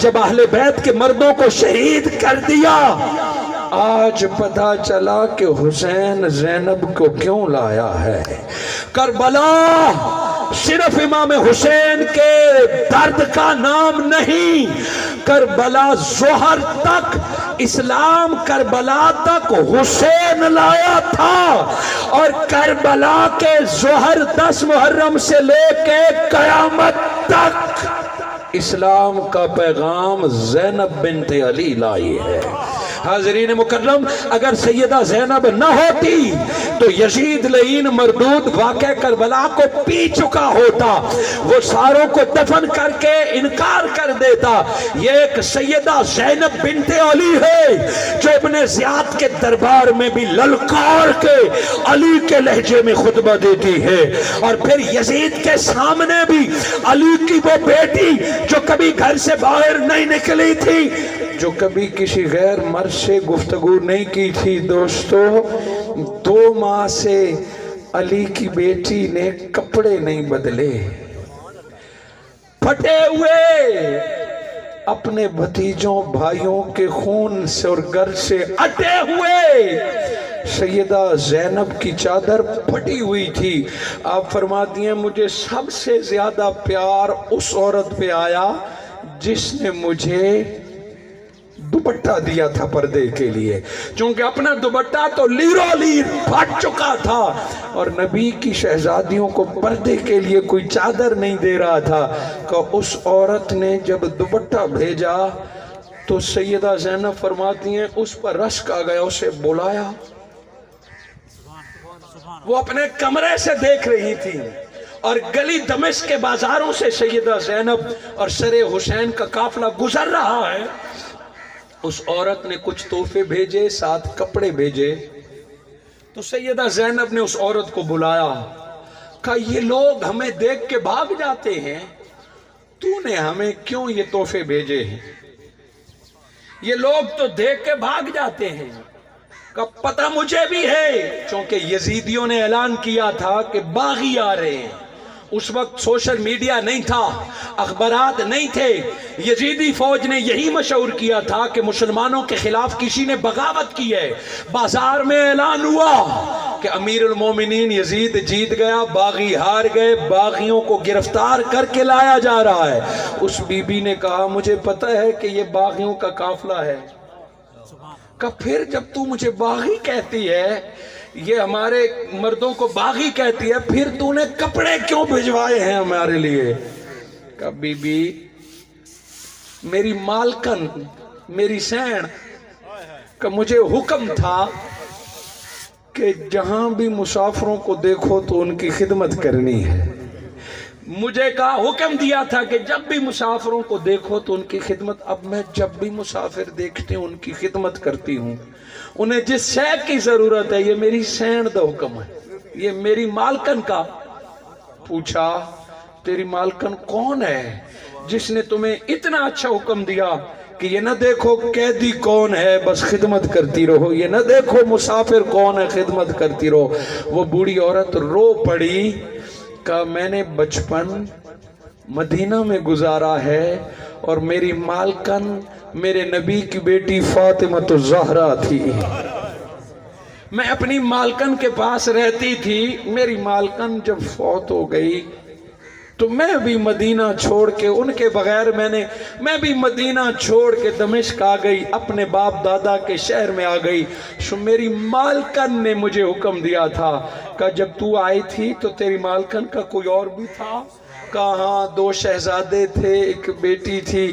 جب اہل بیت کے مردوں کو شہید کر دیا, آج پتہ چلا کہ حسین زینب کو کیوں لایا ہے. کربلا صرف امام حسین کے درد کا نام نہیں, کربلا ظہر تک, اسلام کربلا تک حسین لایا تھا, اور کربلا کے ظہر 10 محرم سے لے کے قیامت تک اسلام کا پیغام زینب بنت علی لائی ہے. حاضرین مکرم, اگر سیدہ زینب نہ ہوتی تو یزید لعین مردود واقع کربلا کو پی چکا ہوتا, وہ ساروں کو دفن کر کے انکار کر دیتا. یہ ایک سیدہ زینب بنت علی ہے جو ابن زیاد کے دربار میں بھی للکار کے علی کے لہجے میں خطبہ دیتی ہے, اور پھر یزید کے سامنے بھی علی کی وہ بیٹی جو کبھی گھر سے باہر نہیں نکلی تھی, جو کبھی کسی غیر مرد سے گفتگو نہیں کی تھی. دوستو, 2 ماہ سے علی کی بیٹی نے کپڑے نہیں بدلے, پھٹے ہوئے اپنے بھتیجوں بھائیوں کے خون سے اور گر سے اٹے ہوئے. سیدہ زینب کی چادر پھٹی ہوئی تھی. آپ فرماتی ہیں مجھے سب سے زیادہ پیار اس عورت پہ آیا جس نے مجھے دوپٹہ دیا تھا پردے کے لیے, چونکہ اپنا دوپٹہ تو لیرو لیر پھٹ چکا تھا, اور نبی کی شہزادیوں کو پردے کے لیے کوئی چادر نہیں دے رہا تھا. کہ اس عورت نے جب دوپٹہ بھیجا تو سیدہ زینب فرماتی ہیں اس پر رشک آ گیا, اسے بلایا, وہ اپنے کمرے سے دیکھ رہی تھی, اور گلی دمشق کے بازاروں سے سیدہ زینب اور سر حسین کا قافلہ گزر رہا ہے. اس عورت نے کچھ تحفے بھیجے, ساتھ کپڑے بھیجے, تو سیدہ زینب نے اس عورت کو بلایا, کہا یہ لوگ ہمیں دیکھ کے بھاگ جاتے ہیں, تو نے ہمیں کیوں یہ تحفے بھیجے ہیں؟ یہ لوگ تو دیکھ کے بھاگ جاتے ہیں. کہا پتہ مجھے بھی ہے, چونکہ یزیدیوں نے اعلان کیا تھا کہ باغی آ رہے ہیں. اس وقت سوشل میڈیا نہیں تھا, اخبارات نہیں تھے. یزیدی فوج نے یہی مشہور کیا تھا کہ مسلمانوں کے خلاف کسی نے بغاوت کی ہے. بازار میں اعلان ہوا کہ امیر المومنین یزید جیت گیا, باغی ہار گئے, باغیوں کو گرفتار کر کے لایا جا رہا ہے. اس بی بی نے کہا مجھے پتہ ہے کہ یہ باغیوں کا قافلہ ہے. کہ پھر جب تو مجھے باغی کہتی ہے, یہ ہمارے مردوں کو باغی کہتی ہے, پھر تو نے کپڑے کیوں بھجوائے ہیں ہمارے لیے؟ کہ بی بی میری مالکن, میری سین, کہ مجھے حکم تھا کہ جہاں بھی مسافروں کو دیکھو تو ان کی خدمت کرنی ہے. مجھے کہا حکم دیا تھا کہ جب بھی مسافروں کو دیکھو تو ان کی خدمت. اب میں جب بھی مسافر دیکھتے ہوں ان کی خدمت کرتی ہوں. انہیں جس شے کی ضرورت ہے, یہ میری سین دا حکم ہے, یہ میری مالکن کا. پوچھا تیری مالکن کون ہے جس نے تمہیں اتنا اچھا حکم دیا کہ یہ نہ دیکھو قیدی کون ہے بس خدمت کرتی رہو, یہ نہ دیکھو مسافر کون ہے خدمت کرتی رہو. وہ بوڑھی عورت رو پڑی, کہا میں نے بچپن مدینہ میں گزارا ہے, اور میری مالکن میرے نبی کی بیٹی فاطمہ الزہرا تھی. میں اپنی مالکن کے پاس رہتی تھی. میری مالکن جب فوت ہو گئی تو میں بھی مدینہ چھوڑ کے ان کے بغیر میں بھی مدینہ چھوڑ کے دمشق آ گئی, اپنے باپ دادا کے شہر میں آ گئی. سو میری مالکن نے مجھے حکم دیا تھا کہ جب تو آئی تھی تو تیری مالکن کا کوئی اور بھی تھا؟ کہا ہاں 2 شہزادے تھے, ایک بیٹی تھی.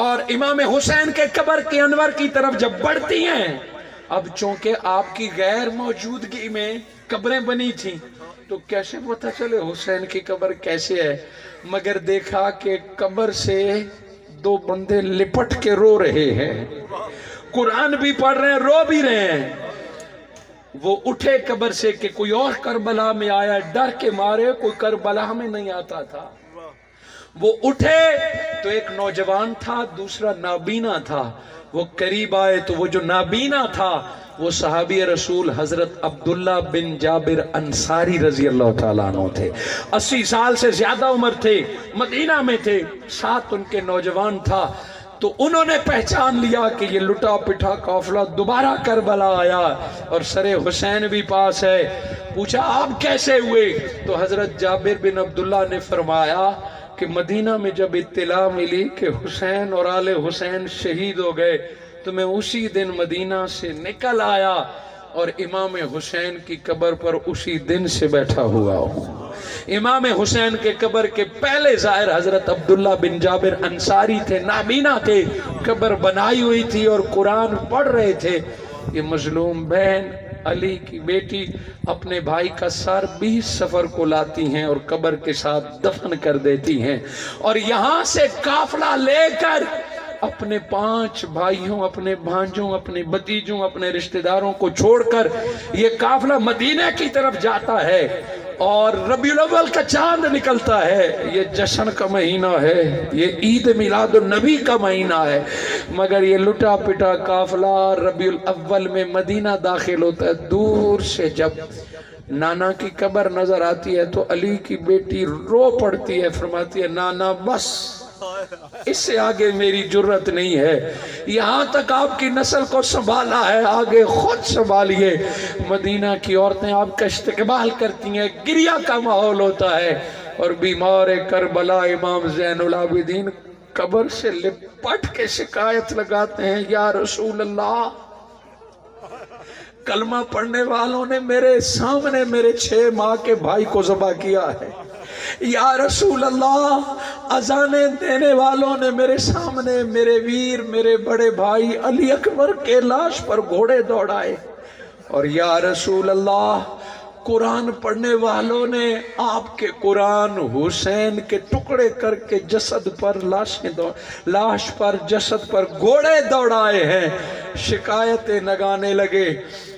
اور امام حسین کے قبر کے انور کی طرف جب بڑھتی ہیں، اب چونکہ آپ کی غیر موجودگی میں قبریں بنی تھیں تو کیسے پتہ چلے حسین کی قبر کیسے ہے، مگر دیکھا کہ قبر سے دو بندے لپٹ کے رو رہے ہیں، قرآن بھی پڑھ رہے ہیں، رو بھی رہے ہیں۔ وہ اٹھے قبر سے کہ کوئی اور کربلا میں آیا، ڈر کے مارے کوئی کربلا میں نہیں آتا تھا۔ وہ اٹھے تو ایک نوجوان تھا، دوسرا نابینا تھا۔ وہ قریب آئے تو وہ جو نابینا تھا وہ صحابی رسول حضرت عبداللہ بن جابر انصاری رضی اللہ تعالیٰ عنہ تھے۔ 80 سال سے زیادہ عمر تھے، مدینہ میں تھے، ساتھ ان کے نوجوان تھا۔ تو انہوں نے پہچان لیا کہ یہ لٹا پٹھا قافلہ دوبارہ کربلا آیا اور سر حسین بھی پاس ہے۔ پوچھا آپ کیسے ہوئے؟ تو حضرت جابر بن عبداللہ نے فرمایا کہ مدینہ میں جب اطلاع ملی کہ حسین اور آل حسین شہید ہو گئے تو میں اسی دن مدینہ سے نکل آیا اور امام حسین کی قبر پر اسی دن سے بیٹھا ہوا ہوں۔ امام حسین کے قبر کے پہلے زائر حضرت عبداللہ بن جابر انصاری تھے، نابینا تھے، قبر بنائی ہوئی تھی اور قرآن پڑھ رہے تھے۔ یہ مظلوم بہن علی کی بیٹی اپنے بھائی کا سر 20 سفر کو لاتی ہیں اور قبر کے ساتھ دفن کر دیتی ہیں، اور یہاں سے قافلہ لے کر اپنے 5 بھائیوں، اپنے بھانجوں، اپنے بھتیجوں، اپنے رشتہ داروں کو چھوڑ کر یہ قافلہ مدینہ کی طرف جاتا ہے، اور ربیع الاول کا چاند نکلتا ہے۔ یہ جشن کا مہینہ ہے، یہ عید میلاد النبی کا مہینہ ہے، مگر یہ لٹا پٹا قافلہ ربیع الاول میں مدینہ داخل ہوتا ہے۔ دور سے جب نانا کی قبر نظر آتی ہے تو علی کی بیٹی رو پڑتی ہے، فرماتی ہے نانا بس، اس سے آگے میری جرت نہیں ہے، یہاں تک آپ کی نسل کو سنبھالا ہے، آگے خود سنبھالیے۔ مدینہ کی عورتیں آپ کا استقبال کرتی ہیں، گریہ کا ماحول ہوتا ہے، اور بیمار کربلا امام زین العابدین قبر سے لپٹ کے شکایت لگاتے ہیں، یا رسول اللہ، کلمہ پڑھنے والوں نے میرے سامنے میرے 6 ماہ کے بھائی کو ذبح کیا ہے، یا رسول اللہ، اذانیں دینے والوں نے میرے سامنے میرے ویر، میرے بڑے بھائی علی اکبر کے لاش پر گھوڑے دوڑائے، اور یا رسول اللہ، قرآن پڑھنے والوں نے آپ کے قرآن حسین کے ٹکڑے کر کے جسد پر لاش پر جسد پر گھوڑے دوڑائے ہیں۔ شکایتیں لگانے لگے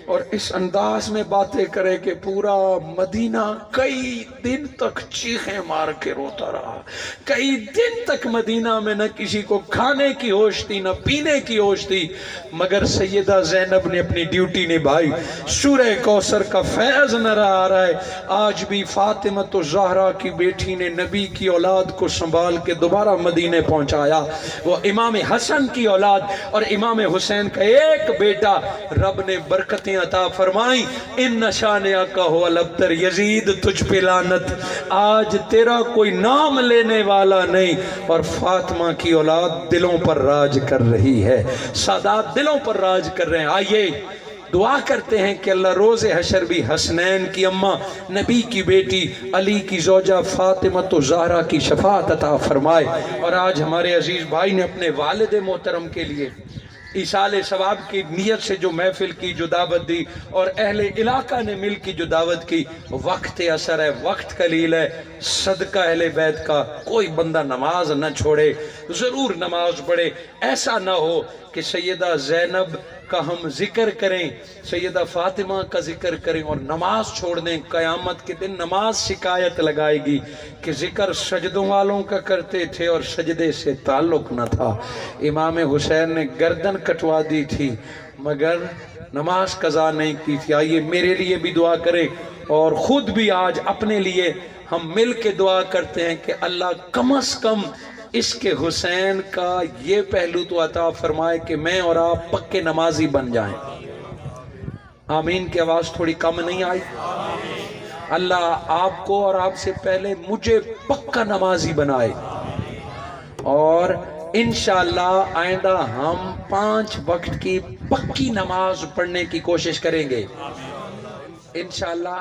اور اس انداز میں باتیں کرے کہ پورا مدینہ کئی دن تک چیخیں مار کے روتا رہا، کئی دن تک مدینہ میں نہ کسی کو کھانے کی ہوش تھی نہ پینے کی ہوش تھی، مگر سیدہ زینب نے اپنی ڈیوٹی نبھائی۔ سورہ کوثر کا فیض نہ آ رہا ہے، آج بھی فاطمہ الزہرا کی بیٹی نے نبی کی اولاد کو سنبھال کے دوبارہ مدینے پہنچایا۔ وہ امام حسن کی اولاد اور امام حسین کا ایک بیٹا، رب نے برکتیں عطا فرمائیں۔ ان نشانیہ کا ہو الابتر، یزید تجھ پہ لعنت، آج تیرا کوئی نام لینے والا نہیں، اور فاطمہ کی اولاد دلوں پر راج کر رہی ہے، سادات دلوں پر راج کر رہے ہیں۔ آئیے دعا کرتے ہیں کہ اللہ روز حشر بھی حسنین کی اماں، نبی کی بیٹی، علی کی زوجہ فاطمہ الزہرا کی شفاعت عطا فرمائے۔ اور آج ہمارے عزیز بھائی نے اپنے والد محترم کے لیے ایصال ثواب کی نیت سے جو محفل کی، جو دعوت دی، اور اہل علاقہ نے مل کی جو دعوت کی، وقت اثر ہے، وقت قلیل ہے، صدقہ اہل بیت کا کوئی بندہ نماز نہ چھوڑے، ضرور نماز پڑھے۔ ایسا نہ ہو کہ سیدہ زینب کا ہم ذکر کریں، سیدہ فاطمہ کا ذکر کریں اور نماز چھوڑ دیں، قیامت کے دن نماز شکایت لگائے گی کہ ذکر سجدوں والوں کا کرتے تھے اور سجدے سے تعلق نہ تھا۔ امام حسین نے گردن کٹوا دی تھی مگر نماز قضا نہیں کی تھی۔ آئیے میرے لیے بھی دعا کریں اور خود بھی آج اپنے لیے ہم مل کے دعا کرتے ہیں کہ اللہ کم از کم اس کے حسین کا یہ پہلو تو عطا فرمائے کہ میں اور آپ پکے نمازی بن جائیں۔ آمین کی آواز تھوڑی کم نہیں آئی؟ اللہ آپ کو اور آپ سے پہلے مجھے پکا نمازی بنائے، اور انشاءاللہ آئندہ ہم 5 وقت کی پکی نماز پڑھنے کی کوشش کریں گے انشاءاللہ۔